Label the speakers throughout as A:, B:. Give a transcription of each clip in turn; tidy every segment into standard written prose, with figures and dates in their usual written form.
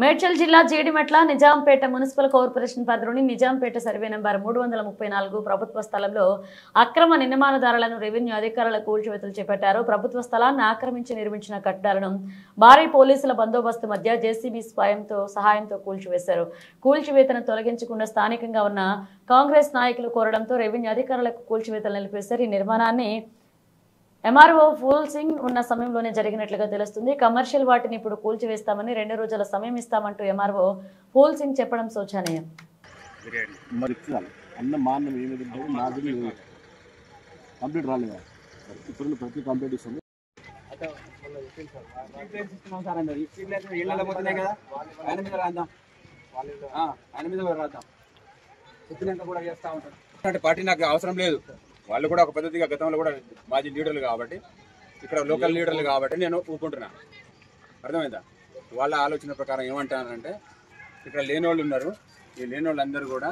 A: మేడ్చల్ జిల్లా Jeedimetla Nizampet municipal corporation పరిధిలోని Nizampet survey number 334 ప్రభుత్వ స్థలంలో అక్రమ నిర్మాణదారులను రెవెన్యూ అధికారుల కూల్చివేతలు చేపట్టారు. ప్రభుత్వ స్థలాన్ని ఆక్రమించి నిర్మించిన కట్టడాలను భారీ పోలీసుల బందోబస్తు మధ్య జేసీబీ సహాయంతో కూల్చివేశారు. కూల్చివేతను తొలగించకుండా స్థానికంగా ఉన్న కాంగ్రెస్ నాయకులు కోరడంతో రెవెన్యూ అధికారులకు కూల్చివేతలు నిలిపేశారు. ఈ నిర్మాణాన్ని ఎంఆర్ఓ ఫూల్ సింగ్ ఉన్న సమయంలోనే జరిగినట్లుగా తెలుస్తుంది. కమర్షియల్ వాటిని ఇప్పుడు కూల్చివేస్తామని 2 రోజుల సమయం ఇస్తామంటూ ఎంఆర్ఓ ఫూల్ సింగ్ చెప్పడం శోచనీయం.
B: పార్టీ నాకు అవసరం లేదు. వాళ్ళు కూడా ఒక పద్ధతిగా గతంలో కూడా మాజీ లీడర్లు కాబట్టి ఇక్కడ లోకల్ లీడర్లు కాబట్టి నేను ఊపుకుంటున్నా. అర్థమైందా? వాళ్ళ ఆలోచన ప్రకారం ఏమంటారంటే ఇక్కడ లేని వాళ్ళు ఉన్నారు, ఈ లేని వాళ్ళందరూ కూడా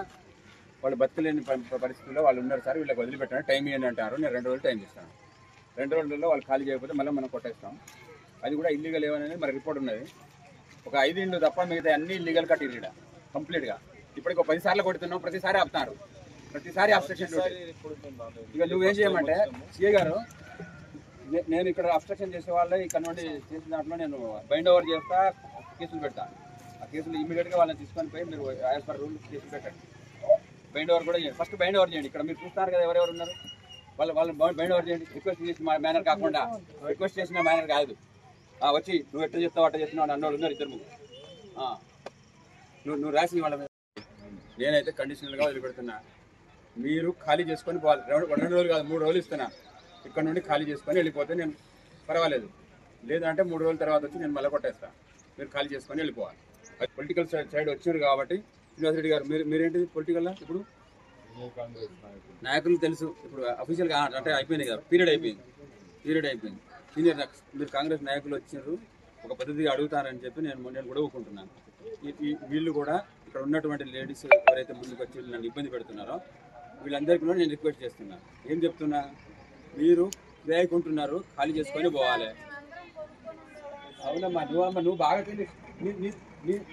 B: వాళ్ళు బతకలేని పరిస్థితుల్లో వాళ్ళు ఉన్నారు సార్, వీళ్ళకి వదిలిపెట్టాను టైం ఇవ్వండి అంటారు. నేను 2 రోజులు టైం ఇస్తాను. 2 రోజుల్లో వాళ్ళు ఖాళీ చేయకపోతే మళ్ళీ మనం కొట్టేస్తాం. అది కూడా ఇల్లీగల్ ఏమనేది మరి రిపోర్ట్ ఉన్నది. ఒక 5 ఇళ్ళు తప్ప మిగతా అన్ని ఇల్లీగల్ కట్టిరు ఇక్కడ కంప్లీట్గా. ఇప్పటికి ఒక 10 సార్లు కొడుతున్నాం, ప్రతిసారి ఆపుతున్నారు, ప్రతిసారి అబ్స్ట్రక్షన్. ఇక నువ్వేం చేయమంటే సిఏ గారు, నేను ఇక్కడ అబ్స్ట్రక్షన్ చేసే వాళ్ళే ఇక్కడ నుండి చేసిన దాంట్లో నేను బైండ్ ఓవర్ చేస్తా, కేసులు పెడతా. ఆ కేసులు ఇమీడియట్గా వాళ్ళని తీసుకొని పోయి మీరు యాజ్ పర్ రూల్ కేసులు పెట్టండి. బైండ్ ఓవర్ కూడా చేయండి. ఫస్ట్ బైండ్ ఓవర్ చేయండి. ఇక్కడ మీరు చూస్తారు కదా ఎవరెవరు ఉన్నారు, వాళ్ళని బైండ్ ఓవర్ చేయండి. రిక్వెస్ట్ చేసిన మేనర్ కాకుండా, రిక్వెస్ట్ చేసిన మేనర్ కాదు. వచ్చి నువ్వు ఎట్లా చెప్తావు అట్లా చెప్తున్నావు అన్నోళ్ళు ఉన్నారు 2 నువ్వు రాసి వాళ్ళ మీద. నేనైతే కండిషనల్గా వదిలిపెడుతున్నా. మీరు ఖాళీ చేసుకొని పోవాలి. 2 రోజులు కాదు 3 రోజులు ఇస్తున్నా. ఇక్కడ నుండి ఖాళీ చేసుకొని వెళ్ళిపోతే నేను పర్వాలేదు. లేదంటే 3 రోజుల తర్వాత వచ్చి నేను మళ్ళీ కొట్టేస్తాను. మీరు ఖాళీ చేసుకొని వెళ్ళిపోవాలి. పొలిటికల్ సైడ్ వచ్చారు కాబట్టి శ్రీనివాస్ రెడ్డి గారు మీరేంటి పొలిటికల్ ఇప్పుడు నాయకులు తెలుసు. ఇప్పుడు అఫీషియల్గా అంటే అయిపోయింది కదా, పీరియడ్ అయిపోయింది. సీనియర్ మీరు కాంగ్రెస్ నాయకులు వచ్చారు, ఒక పద్ధతిగా అడుగుతారని చెప్పి నేను కూడా ఊరుకుంటున్నాను. వీళ్ళు కూడా ఇక్కడ ఉన్నటువంటి లేడీస్ ఎవరైతే ముందుకు వచ్చి నన్ను ఇబ్బంది పెడుతున్నారో వీళ్ళందరికీ కూడా నేను రిక్వెస్ట్ చేస్తున్నా. ఏం చెప్తున్నా, మీరు వేయకుంటున్నారు, ఖాళీ చేసుకొని పోవాలి. అవునమ్మా, నువ్వు బాగా తెలియదు.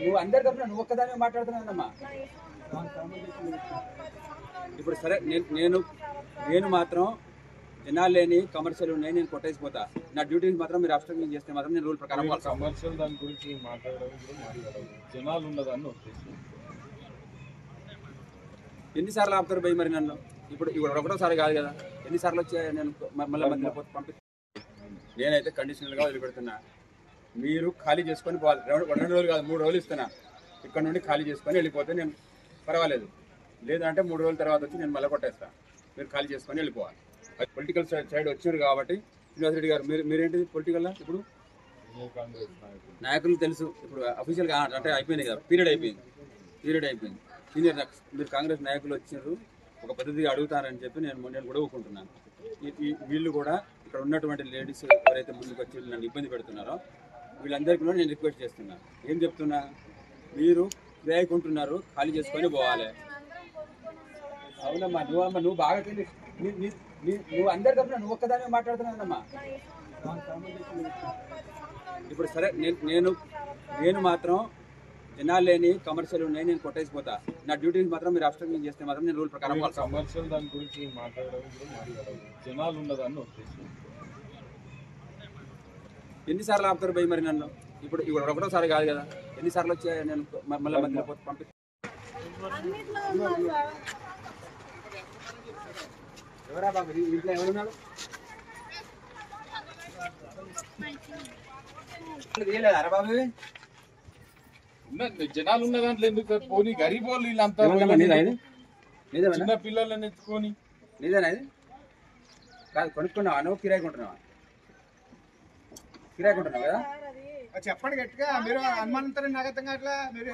B: నువ్వు అందరి తరఫున నువ్వు ఒక్కదానే మాట్లాడుతున్నానమ్మా. ఇప్పుడు సరే, నేను మాత్రం జనాలు లేని కమర్షియల్ ఉన్నాయి, నేను కొట్టేసిపోతా. నా డ్యూటీస్ మాత్రం మీరు అబ్స్ట్రక్షన్ చేస్తే మాత్రం నేను రూల్ ప్రకారం
C: కమర్షియల్ దాని గురించి మాట్లాడడం జనాలు ఉన్నదాన్ని ఉద్దేశం.
B: ఎన్నిసార్లు ఆపుతారు భయ్ మరి నన్ను? ఇప్పుడు ఒకటోసారి కాదు కదా, ఎన్నిసార్లు వచ్చాయి నేను మళ్ళీ పంపి. నేనైతే కండిషనల్గా వదిలిపెడుతున్నా. మీరు ఖాళీ చేసుకొని పోవాలి. 2 రోజులు కాదు 3 రోజులు ఇస్తున్నా. ఇక్కడ నుండి ఖాళీ చేసుకొని వెళ్ళిపోతే నేను పర్వాలేదు. లేదంటే 3 రోజుల తర్వాత వచ్చి నేను మళ్ళీ కొట్టేస్తాను. మీరు ఖాళీ చేసుకొని వెళ్ళిపోవాలి. పొలిటికల్ సైడ్ వచ్చారు కాబట్టి శ్రీనివాస్ రెడ్డి గారు మీరేంటి పొలిటికల్ ఇప్పుడు నాయకులు తెలుసు. ఇప్పుడు అఫీషియల్గా అంటే అయిపోయింది కదా, పీరియడ్ అయిపోయింది. సీనియర్ మీరు కాంగ్రెస్ నాయకులు వచ్చారు, ఒక పద్ధతిగా అడుగుతారని చెప్పి నేను కూడా ఊరుకుంటున్నాను. వీళ్ళు కూడా ఇక్కడ ఉన్నటువంటి లేడీస్ ఎవరైతే ముందుకు వచ్చి నన్ను ఇబ్బంది పెడుతున్నారో వీళ్ళందరికీ కూడా నేను రిక్వెస్ట్ చేస్తున్నా. ఏం చెప్తున్నా, మీరు వేయకుంటున్నారు, ఖాళీ చేసుకొని పోవాలి. అవునమ్మా, నువ్వు బాగా తెలియదు. నువ్వు అందరి తరఫున నువ్వు ఒక్కదానే మాట్లాడుతున్నానమ్మా. ఇప్పుడు సరే, నేను మాత్రం జనాలు లేని కమర్షియల్ ఉన్నాయి, నేను కొట్టేసిపోతా. నా డ్యూటీస్ మాత్రం మీరు అబ్స్ట్రక్షన్ చేస్తే మాత్రం నేను రూల్ ప్రకారం
C: కమర్షియల్ దాని గురించి మాట్లాడడం జనాలు ఉన్నదాన్ని ఉద్దేశం.
B: ఎన్నిసార్లు ఆపుతారు భయ్ మరి నన్ను? ఇప్పుడు ఒకటోసారి కాదు కదా, ఎన్నిసార్లు వచ్చాయి నేను మళ్ళీ పంపి. ఎవరా బాబు ఇంట్లో ఎవరున్నారు?
C: జనాలు ఉన్న దాంట్లో ఎందుకు పోనీ గరీబ్ వాళ్ళు వీళ్ళంతా చిన్న పిల్లలని ఎత్తుకొని.
B: నిజానా ఇది? కాదు, కొనుక్కున్నావా నువ్వు? కిరాయి కొంటున్నావా కదా?
D: చెప్పండి గట్టిగా. మీరు అనుమానంతో నగతంగా అట్లా మీరు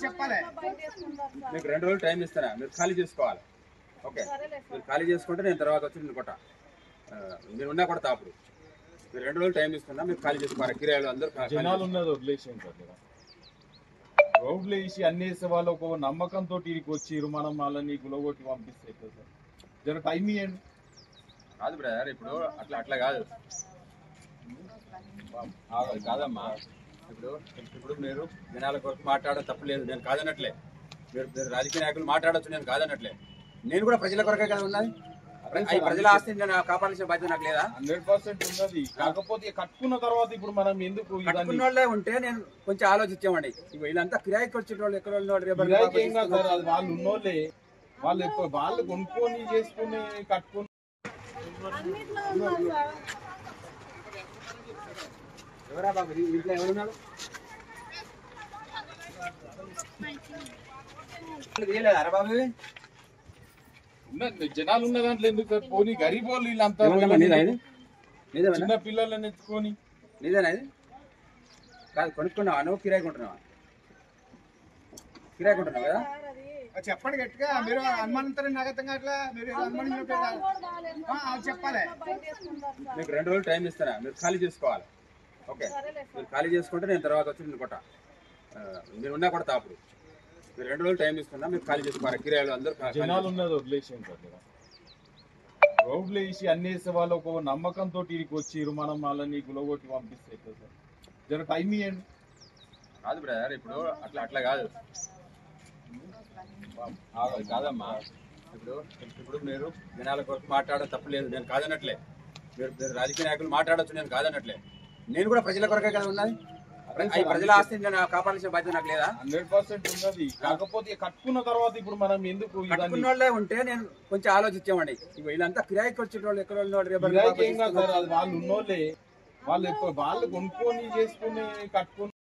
D: చెప్పాలి.
B: మీకు 2 రోజులు టైం ఇస్తారా, మీరు ఖాళీ చేసుకోవాలి. ఓకే, మీరు ఖాళీ చేసుకుంటే నేను తర్వాత వచ్చి నేను కొట్ట. మీరు ఉన్నా కూడా తాపుడు. మీరు 2 రోజులు టైం ఇస్తున్నా, మీరు ఖాళీ చేసుకోవాలి. కిరాయిలు అందరూ
C: జనాలు ఉన్నది వదిలేసాం సార్. రోడ్లు వేసి అన్ని వేసే వాళ్ళు ఒక నమ్మకంతో ఇడికి వచ్చిర్రు, మనం వాళ్ళని గులగొట్టి పంపిస్తే సార్. జర టైం ఇవ్వండి.
B: కాదు బ్రదర్, ఇప్పుడు అట్లా కాదు కాదమ్మా. ఇప్పుడు మీరు జనాల కొరకు మాట్లాడడం తప్పలేదు, నేను కాదనట్లే. మీరు రాజకీయ నాయకులు మాట్లాడొచ్చు, నేను కాదనట్లే. నేను కూడా ప్రజల కొరకే కదా ఉన్నది. ఈ ప్రజల ఆస్తిని నేను కాపాడాల్సిన బాధ్యత నాకు లేదా?
C: 100% ఉన్నది. కాకపోతే కట్టుకున్న తర్వాత ఇప్పుడు మనం ఎందుకు
B: కట్టుకున్న వాళ్ళే ఉంటే నేను కొంచెం ఆలోచించామండి. వీళ్ళంతా కిరాయికి వచ్చేటోళ్ళు ఎక్కడ
C: ఏం కాదు సార్, అది వాళ్ళు ఉన్నోళ్ళే, వాళ్ళు కొనుక్కొని చేసుకుని కట్టుకుని.
B: ఎవరా బాబు ఇంట్లో ఎవరున్నారు? అరే బాబు
C: జనాలు ఉన్న దాంట్లో ఎందుకు సార్? పోనీ గరీబ్ వాళ్ళు వీళ్ళంతా చిన్న పిల్లలని ఎత్తుకొని.
B: నీదేనా ఇది? కాదు, కొనుక్కున్నావా నువ్వు? కిరాయి కొంటున్నావా? కిరాయి కొంటున్నావు కదా?
D: చెప్పండి గట్టిగా, మీరు అనుమానంతో నాగతంగా అట్లా మీరు అనుమానించినట్టు చెప్పాలి.
B: మీకు 2 రోజులు టైం ఇస్తారా, మీరు ఖాళీ చేసుకోవాలి. ఓకే, మీరు ఖాళీ చేసుకుంటే నేను తర్వాత వచ్చి నేను కొట్ట, మీరు ఉన్నా కొడతా. అప్పుడు మీరు 2 రోజులు టైం ఇస్తున్నా, మీరు ఖాళీ చేసుకోవాలి. కిరాయిలు అందరూ
C: జనాలు ఉన్నది వదిలేసాం సార్. రోడ్లు వేసి అన్ని వేసే వాళ్ళు ఒక నమ్మకంతో ఇడికి వచ్చిర్రు, మనం వాళ్ళని గులగొట్టి పంపిస్తే సార్. జర టైం ఇవ్వండి.
B: కాదు బ్రదర్, ఇప్పుడు అట్లా కాదు కాదమ్మా. ఇప్పుడు మీరు జనాల కొరకు మాట్లాడడం తప్పలేదు, నేను కాదనట్లే. మీరు రాజకీయ నాయకులు మాట్లాడొచ్చు, నేను కాదనట్లే. నేను కూడా ప్రజల కొరకే కదా ఉన్నది. ఈ ప్రజల ఆస్తిని నేను కాపాడాల్సిన బాధ్యత నాకు లేదా?
C: 100% ఉన్నది. కాకపోతే కట్టుకున్న తర్వాత ఇప్పుడు మనం ఎందుకు
B: కట్టుకున్న వాళ్ళే ఉంటే నేను కొంచెం ఆలోచించామండి. వీళ్ళంతా కిరాయికి వచ్చేటోళ్ళు ఎక్కడ
C: ఏం కాదు సార్, అది వాళ్ళు ఉన్నోళ్ళే, వాళ్ళు కొనుక్కొని చేసుకుని కట్టుకుని.